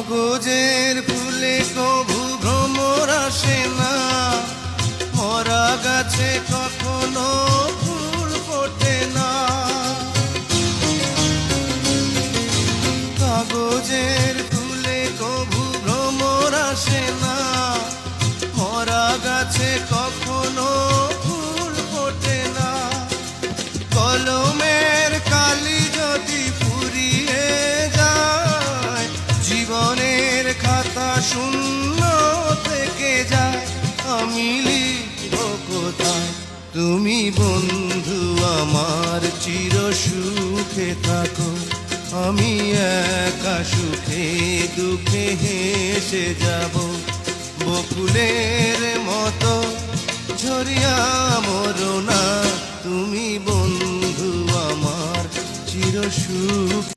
কাগজের ফুলে কভু ভ্রমর আসে না, মরা গাছে কখনো ফুল ফোটে না। কাগজের ফুলে কভু ভ্রমর আসে না, মরা গাছে কখনো ফুল ফোটে না। কলমের কালি যদি ফুরিয়ে যায়, জীবনের খাতা শূন্য থেকে যায়। আমি লিখব কোথায়, তুমি বন্ধু আমার চির সুখে থাকো। আমি একা সুখে দুঃখে হেসে যাব, বকুলের মতো ঝরিয়া মরো না। তুমি বন্ধু আমার চির সুখে